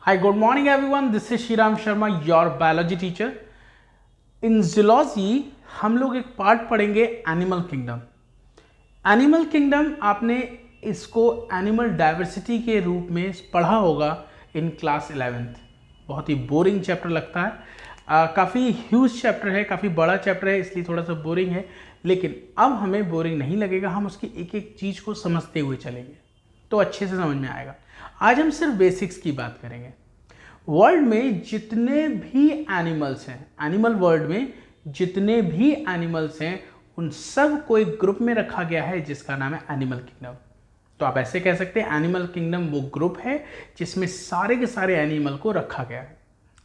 Hi, good morning everyone. This is Shriram Sharma, your biology teacher. In zoology हम लोग एक part पढ़ेंगे animal kingdom. Animal kingdom आपने इसको एनिमल डाइवर्सिटी के रूप में पढ़ा होगा इन क्लास 11th। बहुत ही बोरिंग चैप्टर लगता है, काफ़ी ह्यूज चैप्टर है, काफ़ी बड़ा चैप्टर है, इसलिए थोड़ा सा बोरिंग है। लेकिन अब हमें बोरिंग नहीं लगेगा, हम उसकी एक एक चीज़ को समझते हुए चलेंगे तो अच्छे से समझ में आएगा। आज हम सिर्फ बेसिक्स की बात करेंगे। वर्ल्ड में जितने भी एनिमल्स हैं, एनिमल वर्ल्ड में जितने भी एनिमल्स हैं, उन सब को एक ग्रुप में रखा गया है जिसका नाम है एनिमल किंगडम। तो आप ऐसे कह सकते हैं एनिमल किंगडम वो ग्रुप है जिसमें सारे के सारे एनिमल को रखा गया है।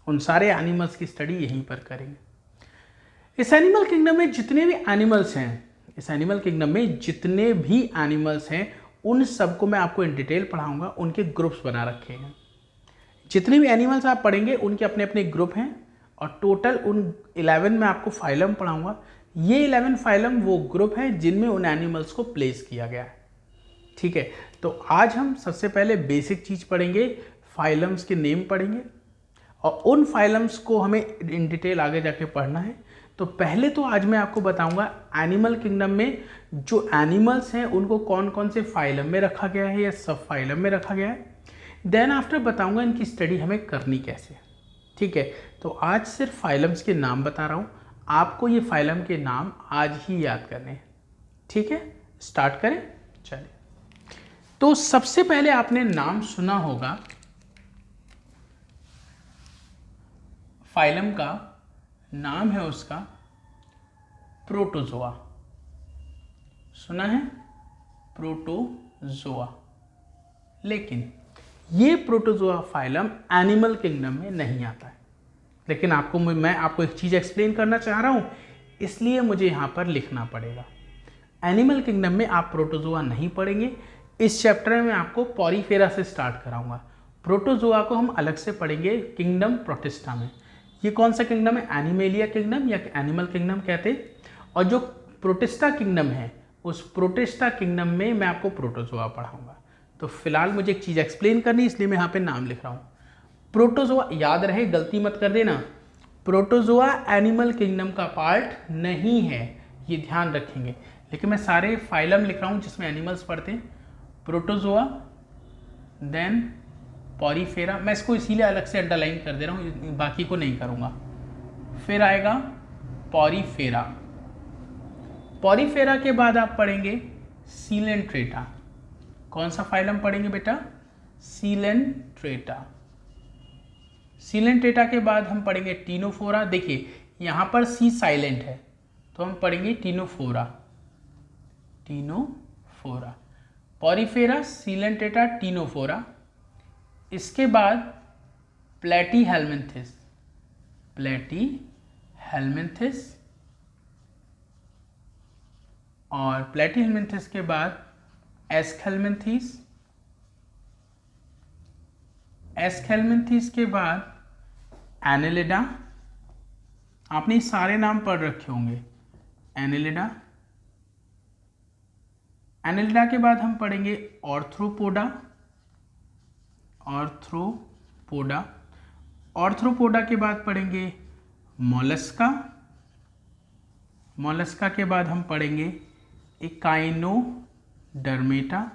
उन सारे एनिमल्स की स्टडी यहीं पर करेंगे। इस एनिमल किंगडम में जितने भी एनिमल्स हैं, इस एनिमल किंगडम में जितने भी एनिमल्स हैं, उन सबको मैं आपको इन डिटेल पढ़ाऊंगा। उनके ग्रुप्स बना रखे हैं। जितने भी एनिमल्स आप पढ़ेंगे उनके अपने अपने ग्रुप हैं और टोटल उन 11 में आपको फाइलम पढ़ाऊंगा। ये 11 फाइलम वो ग्रुप हैं जिनमें उन एनिमल्स को प्लेस किया गया है। ठीक है, तो आज हम सबसे पहले बेसिक चीज़ पढ़ेंगे, फाइलम्स के नेम पढ़ेंगे और उन फाइलम्स को हमें इन डिटेल आगे जाके पढ़ना है। तो पहले तो आज मैं आपको बताऊंगा एनिमल किंगडम में जो एनिमल्स हैं उनको कौन कौन से फाइलम में रखा गया है या सब फाइलम में रखा गया है। देन आफ्टर बताऊंगा इनकी स्टडी हमें करनी कैसे। ठीक है, तो आज सिर्फ फाइलम्स के नाम बता रहा हूँ, आपको ये फाइलम के नाम आज ही याद करने हैं। ठीक है, स्टार्ट करें। चलिए, तो सबसे पहले आपने नाम सुना होगा फाइलम का, नाम है उसका प्रोटोजोआ। सुना है, प्रोटोजोआ। लेकिन ये प्रोटोजोआ फाइलम एनिमल किंगडम में नहीं आता है। लेकिन मैं आपको एक चीज़ एक्सप्लेन करना चाह रहा हूँ, इसलिए मुझे यहाँ पर लिखना पड़ेगा। एनिमल किंगडम में आप प्रोटोजोआ नहीं पढ़ेंगे। इस चैप्टर में आपको पॉरीफेरा से स्टार्ट कराऊंगा। प्रोटोजोआ को हम अलग से पढ़ेंगे किंगडम प्रोटिस्टा में। ये कौन सा किंगडम है? एनिमेलिया किंगडम या एनिमल किंगडम कहते हैं। और जो प्रोटिस्टा किंगडम है, उस प्रोटिस्टा किंगडम में मैं आपको प्रोटोजोआ पढ़ाऊंगा। तो फिलहाल मुझे एक चीज़ एक्सप्लेन करनी, इसलिए मैं यहाँ पे नाम लिख रहा हूँ। प्रोटोजोआ, याद रहे, गलती मत कर देना, प्रोटोजोआ एनिमल किंगडम का पार्ट नहीं है, ये ध्यान रखेंगे। लेकिन मैं सारे फाइलम लिख रहा हूँ जिसमें एनिमल्स पढ़ते हैं। प्रोटोजोआ, देन पॉरीफेरा, मैं इसको इसीलिए अलग से अंडरलाइन कर दे रहा हूँ, बाकी को नहीं करूँगा। फिर आएगा पॉरीफेरा। पॉरीफेरा के बाद आप पढ़ेंगे सीलेंट्रेटा। कौन सा फाइलम पढ़ेंगे बेटा? सीलेंट्रेटा। सीलेंट्रेटा के बाद हम पढ़ेंगे टीनोफोरा। देखिए यहाँ पर सी साइलेंट है तो हम पढ़ेंगे Ctenophora. Ctenophora, Porifera, Coelenterata, Ctenophora. इसके बाद प्लेटीहेल्मिन्थिस। प्लेटीहेल्मिन्थिस, और प्लेटीहेल्मिन्थिस के बाद एस्केल्मिन्थिस। एस्केल्मिन्थिस के बाद एनेलिडा। आपने सारे नाम पढ़ रखे होंगे। एनेलिडा। एनेलिडा के बाद हम पढ़ेंगे ऑर्थ्रोपोडा। ऑर्थ्रोपोडा। ऑर्थ्रोपोडा के बाद पढ़ेंगे मोलस्का। मोलस्का के बाद हम पढ़ेंगे इकाइनोडर्मेटा।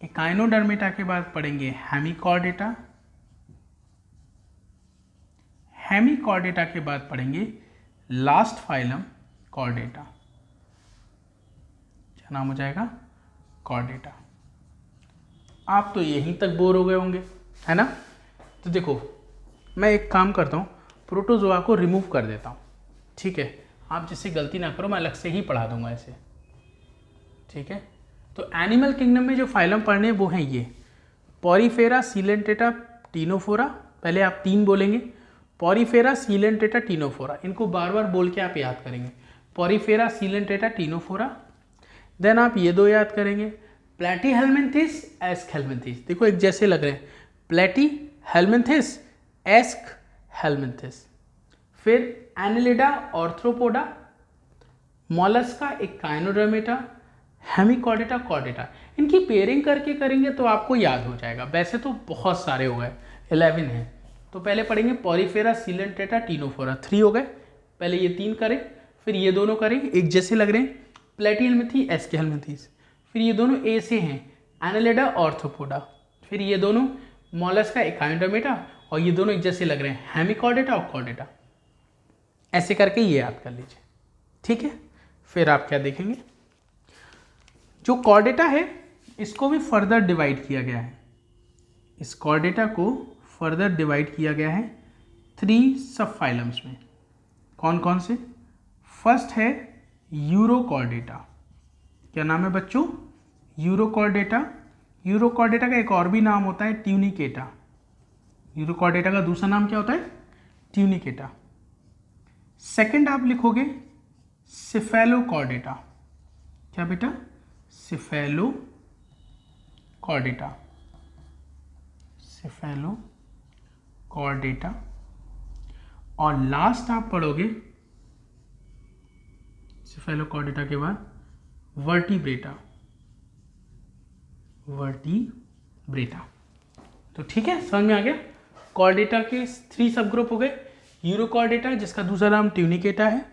इकाइनोडर्मेटा के बाद पढ़ेंगे हेमिकॉर्डेटा। हेमिकॉर्डेटा के बाद पढ़ेंगे लास्ट फाइलम कॉर्डेटा। क्या नाम हो जाएगा? कॉर्डेटा। आप तो यहीं तक बोर हो गए होंगे, है ना? तो देखो, मैं एक काम करता हूँ, प्रोटोजोआ को रिमूव कर देता हूँ। ठीक है, आप जिससे गलती ना करो, मैं अलग से ही पढ़ा दूंगा ऐसे। ठीक है, तो एनिमल किंगडम में जो फाइलम पढ़ने वो हैं ये पॉरीफेरा, सीलेंट्रेटा, टीनोफोरा। पहले आप 3 बोलेंगे, पॉरीफेरा, सीलेंट्रेटा, टीनोफोरा। इनको बार बार बोल के आप याद करेंगे, पॉरीफेरा, सीलेंट्रेटा, टीनोफोरा। देन आप ये 2 याद करेंगे, प्लेटीहेल्मिन्थिस, एस्केल्मिन्थिस। देखो एक जैसे लग रहे हैं, प्लेटीहेल्मिन्थिस, एस्केल्मिन्थिस। फिर Annelida, Arthropoda, Mollusca, Echinodermata, Hemichordata, Chordata. इनकी पेयरिंग करके करेंगे तो आपको याद हो जाएगा। वैसे तो बहुत सारे हो गए, 11 हैं। तो पहले पढ़ेंगे पॉलीफेरा, सीलेंट्रेटा, टीनोफोरा, 3 हो गए। पहले ये 3 करें, फिर ये दोनों करें, एक जैसे लग रहे हैं, प्लेटिहेलमिथी, एस्केहेलमिथीस। फिर ये दोनों ए से हैं, एनालिडा, ऑर्थोपोडा। फिर ये दोनों मोलस्का, एकाइंडोमेटा, और ये दोनों एक जैसे लग रहे हैं, हेमिकॉर्डेटा और कॉर्डेटा। ऐसे करके ये याद कर लीजिए, ठीक है। फिर आप क्या देखेंगे, जो कॉर्डेटा है इसको भी फर्दर डिवाइड किया गया है। इस कॉर्डेटा को फर्दर डिवाइड किया गया है 3 सब फाइलम्स में। कौन कौन से? फर्स्ट है यूरोकॉर्डेटा। क्या नाम है बच्चों? यूरोकॉर्डेटा। यूरोकॉर्डेटा का एक और भी नाम होता है ट्यूनिकेटा। यूरोकॉर्डेटा का दूसरा नाम क्या होता है? ट्यूनिकेटा। सेकंड आप लिखोगे सिफेलोकॉर्डेटा। क्या बेटा? Cephalochordata, cephalochordata. और लास्ट आप पढ़ोगे सिफेलोकॉर्डेटा के बाद वर्टिब्रेटा, वर्टिब्रेटा। तो ठीक है, समझ में आ गया। कॉर्डेटा के 3 सब ग्रुप हो गए। यूरोकॉर्डेटा जिसका दूसरा नाम ट्यूनिकेटा है,